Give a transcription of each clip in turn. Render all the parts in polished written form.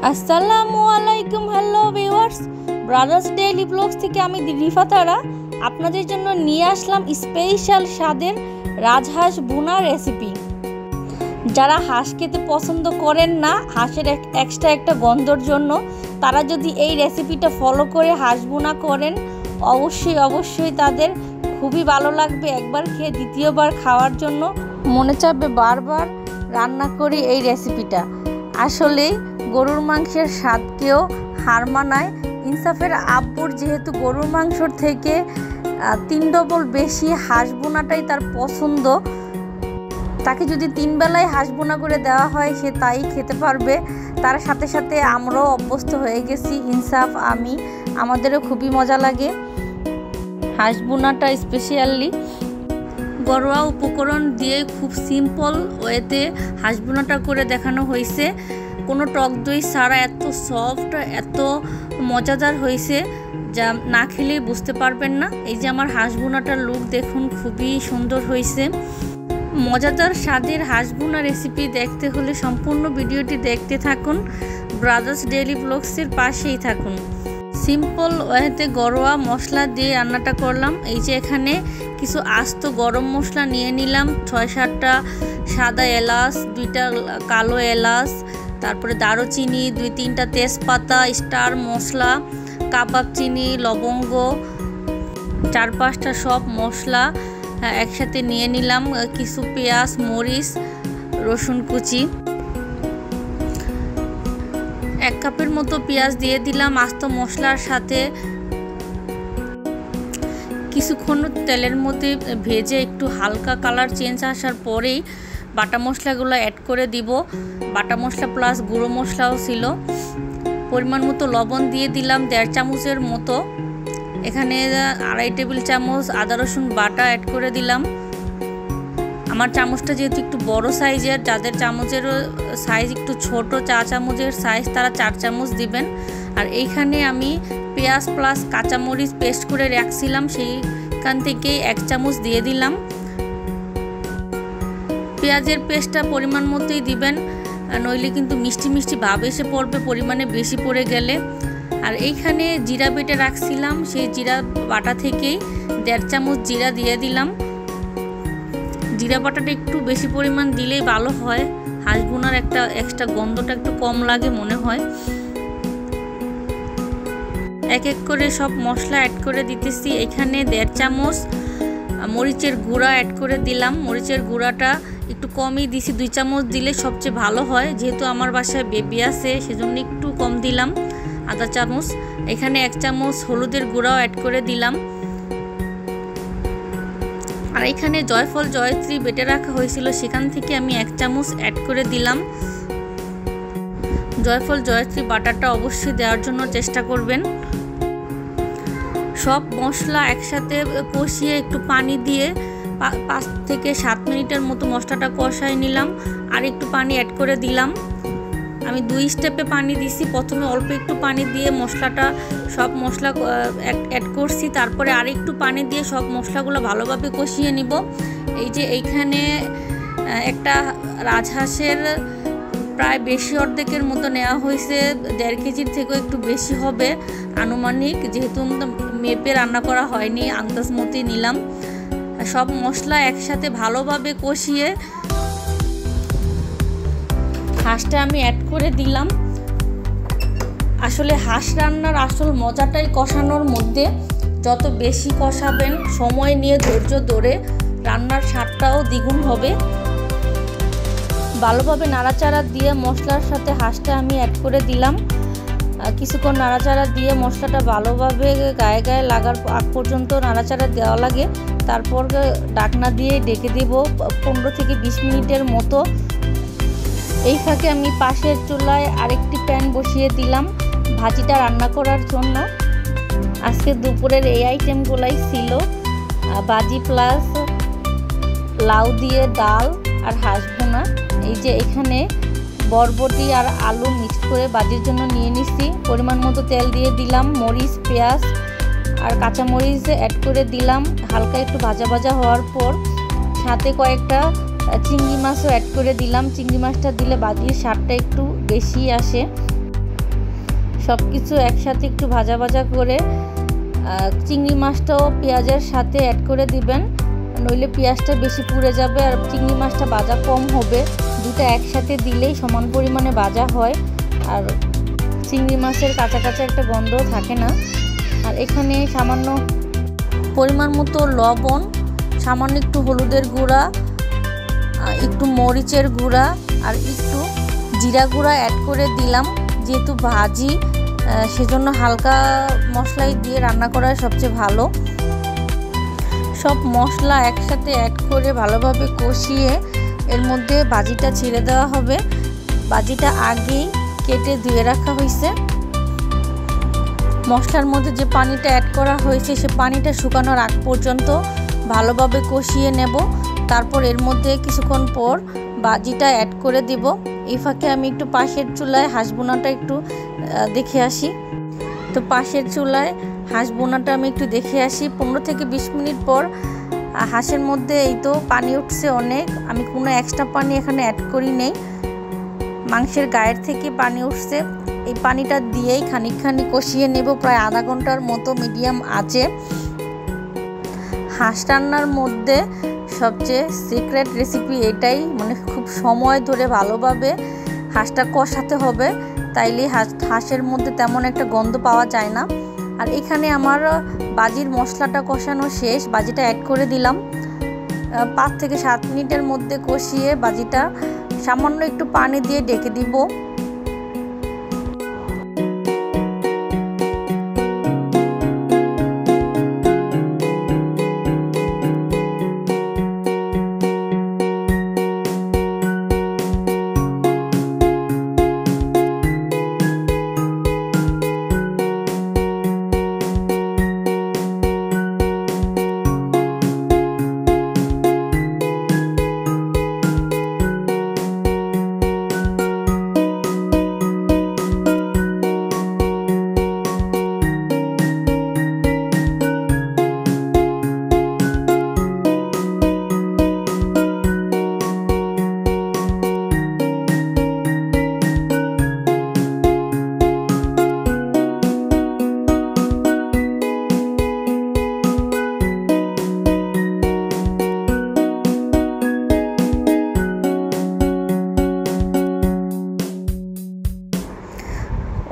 আসসালামু আলাইকুম। Hello viewers, brothers daily blogs থেকে আমি রিফা তারা আপনাদের জন্য নিয়ে আসলাম স্পেশাল স্বাদের রাজহাঁস ভুনা রেসিপি। যারা হাঁস খেতে পছন্দ করেন না হাঁসের এক্সট্রা একটা গন্ধর জন্য, তারা যদি এই রেসিপিটা ফলো করে হাঁস ভুনা করেন অবশ্যই তাদের খুবই ভালো লাগবে। একবার খেয়ে দ্বিতীয়বার খাওয়ার জন্য মনে চাইবে বারবার রান্না করি এই রেসিপিটা। আসলে গরুর মাংসের স্বাদকেও হার মানায়। ইনসাফের আব্বুর যেহেতু গরুর মাংসর থেকে 3 ডবল বেশি হাঁস ভুনাটাই তার পছন্দ। তাকে যদি 3 বেলায় হাঁস ভুনা করে দেওয়া হয় সে তাই খেতে পারবে। তার সাথে সাথে আমরাও অভ্যস্ত হয়ে গেছি। ইনসাফ আমাদেরও খুবই মজা লাগে হাঁস ভুনাটা। স্পেশালি ঘরোয়া উপকরণ দিয়ে খুব সিম্পল ওয়েতে হাঁস ভুনাটা করে দেখানো হয়েছে। কোনো টক দই ছাড়া এত সফট, এত মজাদার হয়েছে যা না খেলেই বুঝতে পারবেন না। এই যে আমার হাঁস ভুনাটার লুক দেখুন, খুবই সুন্দর হয়েছে। মজাদার স্বাদের হাঁস ভুনা রেসিপি দেখতে হলে সম্পূর্ণ ভিডিওটি দেখতে থাকুন। ব্রাদার্স ডেইলি ব্লগসের পাশেই থাকুন। সিম্পল ওয়েতে ঘরোয়া মশলা দিয়ে রান্নাটা করলাম। এই যে এখানে কিছু আস্ত গরম মশলা নিয়ে নিলাম, 6-7টা সাদা এলাচ, 2টা কালো এলাচ, তারপরে দারুচিনি, 2-3টা তেজপাতা, স্টার মশলা, কাবাব চিনি, লবঙ্গ, 4-5টা সব মশলা একসাথে নিয়ে নিলাম। কিছু পেঁয়াজ, মরিচ, রসুন কুচি, 1 কাপের মতো পেঁয়াজ দিয়ে দিলাম আস্ত মশলার সাথে। কিছুক্ষণ তেলের মধ্যে ভেজে একটু হালকা কালার চেঞ্জ আসার পরেই বাটা মশলাগুলো অ্যাড করে দিব। বাটা মশলা প্লাস গুঁড়ো মশলাও ছিল। পরিমাণ মতো লবণ দিয়ে দিলাম 1.5 চামচের মতো। এখানে 2.5 টেবিল চামচ আদা রসুন বাটা অ্যাড করে দিলাম। আমার চামচটা যেহেতু একটু বড় সাইজের, যাদের চামচের সাইজ একটু ছোট, 4 চামচের সাইজ, তারা 4 চামচ দিবেন। আর এইখানে আমি পেঁয়াজ প্লাস কাঁচামরিচ পেস্ট করে রাখছিলাম, সেইখান থেকেই 1 চামচ দিয়ে দিলাম। পেঁয়াজের পেস্টটা পরিমাণ মতোই দিবেন, নইলে কিন্তু মিষ্টি ভাব এসে পড়বে পরিমাণে বেশি পড়ে গেলে। আর এইখানে জিরা বেটে রাখছিলাম, সেই জিরা বাটা থেকেই 1.5 চামচ জিরা দিয়ে দিলাম। জিরা বাটাটা একটু বেশি পরিমাণ দিলেই ভালো হয়, হাঁস ভুনার একটা এক্সট্রা গন্ধটা একটু কম লাগে মনে হয়। এক এক করে সব মশলা অ্যাড করে দিতেছি। এখানে 1.5 চামচ মরিচের গুঁড়া অ্যাড করে দিলাম। মরিচের গুঁড়াটা একটু কমই দিছি, 2 চামচ দিলে সবচেয়ে ভালো হয়। যেহেতু আমার বাসায় বেবি আছে সেজন্য একটু কম দিলাম, আধা চামচ। এখানে 1 চামচ হলুদের গুঁড়াও অ্যাড করে দিলাম। আর এখানে জয়ফল জয়ত্রী বেটে রাখা হয়েছিল, সেখান থেকে আমি 1 চামচ অ্যাড করে দিলাম। জয়ফল জয়ত্রী বাটাটা অবশ্যই দেওয়ার জন্য চেষ্টা করবেন। সব মশলা একসাথে কষিয়ে একটু পানি দিয়ে 5 থেকে 7 মিনিটের মতো মশলাটা কষাই নিলাম। আর একটু পানি অ্যাড করে দিলাম। আমি 2 স্টেপে পানি দিছি। প্রথমে অল্প একটু পানি দিয়ে মশলাটা সব মশলা অ্যাড করছি, তারপরে আর একটু পানি দিয়ে সব মশলাগুলো ভালোভাবে কষিয়ে নিব। এই যে এইখানে একটা রাজহাঁসের প্রায় বেশি অর্ধেকের মতো নেওয়া হয়েছে, 1.5 কেজির থেকেও একটু বেশি হবে আনুমানিক, যেহেতু মেপে রান্না করা হয়নি, আন্দাজ মতোই নিলাম। সব মশলা একসাথে ভালোভাবে কষিয়ে হাঁসটা আমি অ্যাড করে দিলাম। আসলে হাঁস রান্নার আসল মজাটাই কষানোর মধ্যে। যত বেশি কষাবেন, সময় নিয়ে ধৈর্য ধরে, রান্নার স্বাদটাও দ্বিগুণ হবে। ভালোভাবে নাড়াচাড়া দিয়ে মশলার সাথে হাঁসটা আমি অ্যাড করে দিলাম। কিছুক্ষণ নাড়াচাড়া দিয়ে মশলাটা ভালোভাবে গায়ে লাগার আগ পর্যন্ত নাড়াচাড়া দেওয়া লাগে। তারপর ঢাকনা দিয়ে ঢেকে দেব 15 থেকে 20 মিনিটের মতো। এই ফাঁকে আমি পাশের চুলায় আরেকটি প্যান বসিয়ে দিলাম ভাজিটা রান্না করার জন্য। আজকে দুপুরের এই আইটেমগুলাই ছিল, ভাজি প্লাস লাউ দিয়ে ডাল আর হাঁস ভুনা। এই যে এখানে বরবটি আর আলু মিক্স করে ভাজির জন্য নিয়ে নিছি। পরিমাণ মতো তেল দিয়ে দিলাম, মরিচ, পেঁয়াজ আর কাঁচামরিচ অ্যাড করে দিলাম। হালকা একটু ভাজা হওয়ার পর সাথে কয়েকটা চিংড়ি মাছও অ্যাড করে দিলাম। চিংড়ি মাছটা দিলে ভাজির স্বাদটা একটু বেশি আসে। সব কিছু একসাথে একটু ভাজা ভাজা করে চিংড়ি মাছটাও পেঁয়াজের সাথে অ্যাড করে দিবেন, নইলে পেঁয়াজটা বেশি পুড়ে যাবে আর চিংড়ি মাছটা ভাজা কম হবে। দুটো একসাথে দিলেই সমান পরিমাণে ভাজা হয় আর চিংড়ি মাছের কাঁচা কাঁচা একটা গন্ধও থাকে না। আর এখানে সামান্য পরিমাণ মতো লবণ, সামান্য একটু হলুদের গুঁড়া, একটু মরিচের গুঁড়া আর একটু জিরা গুঁড়া অ্যাড করে দিলাম। যেহেতু ভাজি সেজন্য হালকা মশলাই দিয়ে রান্না করা সবচেয়ে ভালো। সব মশলা একসাথে অ্যাড করে ভালোভাবে কষিয়ে এর মধ্যে ভাজিটা ছেড়ে দেওয়া হবে। ভাজিটা আগেই কেটে ধুয়ে রাখা হয়েছে। মশলার মধ্যে যে পানিটা অ্যাড করা হয়েছে সে পানিটা শুকানোর আগ পর্যন্ত ভালোভাবে কষিয়ে নেব। তারপর এর মধ্যে কিছুক্ষণ পর ভাজিটা অ্যাড করে দিব। এই ফাঁকে আমি একটু পাশের চুলায় হাঁস বোনাটা একটু দেখে আসি। তো পাশের চুলায় হাঁস বোনাটা আমি একটু দেখে আসি। 15 থেকে 20 মিনিট পর হাঁসের মধ্যে এই তো পানি উঠছে অনেক। আমি কোনো এক্সট্রা পানি এখানে অ্যাড করি নেই, মাংসের গায়ের থেকে পানি উঠছে। এই পানিটা দিয়েই খানিকখানি কষিয়ে নেব প্রায় আধা ঘন্টার মতো মিডিয়াম আঁচে। হাঁস রান্নার মধ্যে সবচেয়ে সিক্রেট রেসিপি এটাই, মানে খুব সময় ধরে ভালোভাবে হাঁসটা কষাতে হবে, তাইলে হাঁসের মধ্যে তেমন একটা গন্ধ পাওয়া যায় না। আর এখানে আমার ভাজির মশলাটা কষানো শেষ, ভাজিটা অ্যাড করে দিলাম। 5 থেকে 7 মিনিটের মধ্যে কষিয়ে ভাজিটা সামান্য একটু পানি দিয়ে ঢেকে দিব।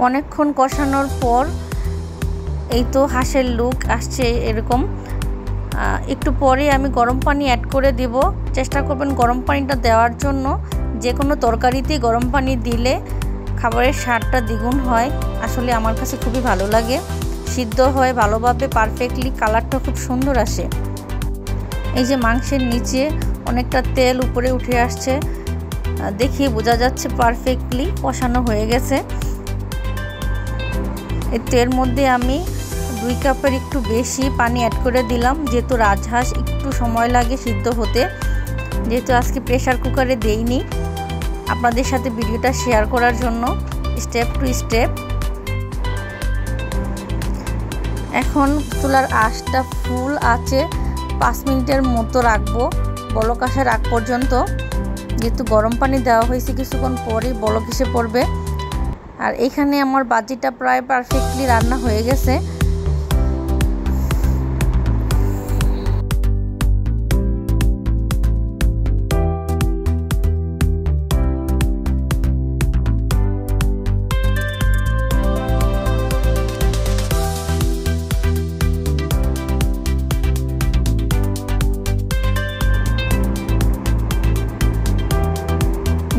অনেকক্ষণ কষানোর পর এই তো হাঁসের লুক আসছে এরকম। একটু পরে আমি গরম পানি অ্যাড করে দেব। চেষ্টা করবেন গরম পানিটা দেওয়ার জন্য। যে কোনো তরকারিতে গরম পানি দিলে খাবারের স্বাদটা দ্বিগুণ হয়। আসলে আমার কাছে খুবই ভালো লাগে, সিদ্ধ হয় ভালোভাবে, পারফেক্টলি কালারটা খুব সুন্দর আসে। এই যে মাংসের নিচে অনেকটা তেল উপরে উঠে আসছে, দেখে বোঝা যাচ্ছে পারফেক্টলি কষানো হয়ে গেছে। এর মধ্যে আমি 2 কাপের একটু বেশি পানি অ্যাড করে দিলাম, যেহেতু রাজহাঁস একটু সময় লাগে সিদ্ধ হতে। যেহেতু আজকে প্রেসার কুকারে দেইনি, আপনাদের সাথে ভিডিওটা শেয়ার করার জন্য স্টেপ টু স্টেপ। এখন চুলার আঁচটা ফুল আছে 5 মিনিটের মতো রাখবো, বলক আসার আগ পর্যন্ত। যেহেতু গরম পানি দেওয়া হয়েছে, কিছুক্ষণ পরেই বলক এসে পড়বে। আর এখানে আমার ভাজিটা প্রায় পারফেক্টলি রান্না হয়ে গেছে।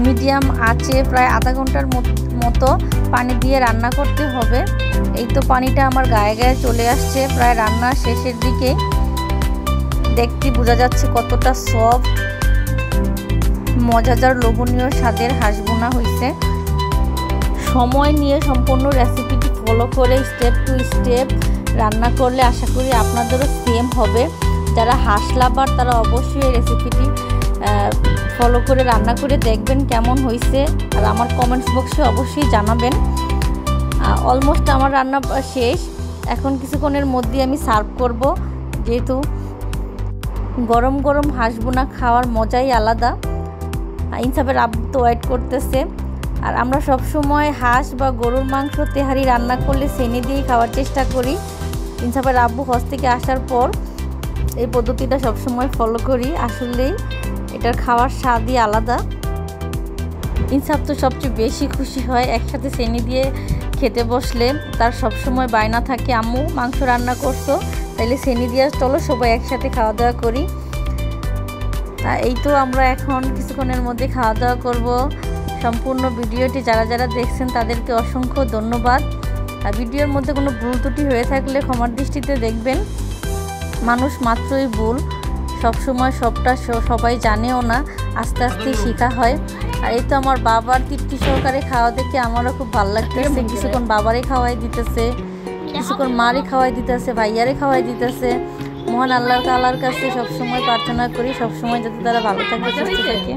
মিডিয়াম আঁচে প্রায় আধা ঘন্টার মতো পানি দিয়ে রান্না করতে হবে। এই তো পানিটা আমার গায়ে গায়ে চলে আসছে, প্রায় রান্নার শেষের দিকে। দেখতে বোঝা যাচ্ছে কতটা সফট, মজাদার লোভনীয় স্বাদের হাঁস বোনা হয়েছে। সময় নিয়ে সম্পূর্ণ রেসিপিটি ফলো করে স্টেপ টু স্টেপ রান্না করলে আশা করি আপনাদেরও সেম হবে। যারা হাঁস লাভার তারা অবশ্যই এই রেসিপিটি ফলো করে রান্না করে দেখবেন কেমন হয়েছে, আর আমার কমেন্টস বক্সে অবশ্যই জানাবেন। অলমোস্ট আমার রান্না শেষ। এখন কিছুক্ষণের মধ্যে আমি সার্ভ করব। যেহেতু গরম গরম হাঁস বোনা খাওয়ার মজাই আলাদা। ইনসাফের আব্বু তো ওয়েট করতেছে। আর আমরা সব সময় হাঁস বা গরুর মাংস তেহারি রান্না করলে সেনি দিয়েই খাওয়ার চেষ্টা করি। ইনসাফের আব্বু হজ থেকে আসার পর এই পদ্ধতিটা সবসময় ফলো করি। আসলেই এটার খাওয়ার স্বাদই আলাদা। ইনসাফ তো সবচেয়ে বেশি খুশি হয় একসাথে সেনি দিয়ে খেতে বসলে। তার সবসময় বায়না থাকে, আম্মু মাংস রান্না করছো, তাইলে সেনি দিয়ে চলো সবাই একসাথে খাওয়া দাওয়া করি। এই তো আমরা এখন কিছুক্ষণের মধ্যে খাওয়া দাওয়া করব। সম্পূর্ণ ভিডিওটি যারা যারা দেখছেন তাদেরকে অসংখ্য ধন্যবাদ। আর ভিডিওর মধ্যে কোনো ভুল ত্রুটি হয়ে থাকলে ক্ষমার দৃষ্টিতে দেখবেন। মানুষ মাত্রই ভুল, সবসময় সবটা সবাই জানেও না, আস্তে আস্তে শেখা হয়। আর এই তো আমার বাবার তৃপ্তি সহকারে খাওয়া দেখে আমারও খুব ভালো লাগতেছে। কিছুক্ষণ বাবারে খাওয়াই দিতেছে, কিছুক্ষণ মারে খাওয়াই দিতেছে, ভাইয়ারে খাওয়াই দিতেছে। মহান আল্লাহ তাআলার কাছে সবসময় প্রার্থনা করি সবসময় যাতে তারা ভালো থাকে, সুস্থ থাকে।